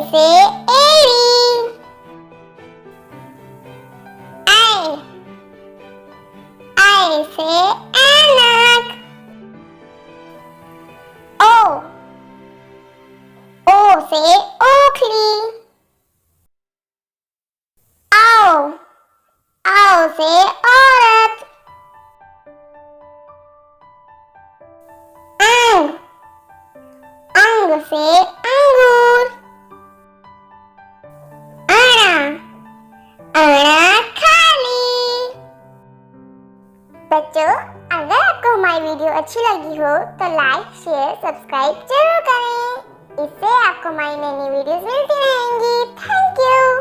से एड़ी। आई से ऐनक। ओ से ओखली। आओ से औरत। अंग से अंगूर। अणा खाली। बच्चों, अगर आपको हमारी वीडियो अच्छी लगी हो तो लाइक, शेयर, सब्सक्राइब जरूर करें। इससे आपको हमारी नई वीडियोस मिलती रहेंगी। Thank you.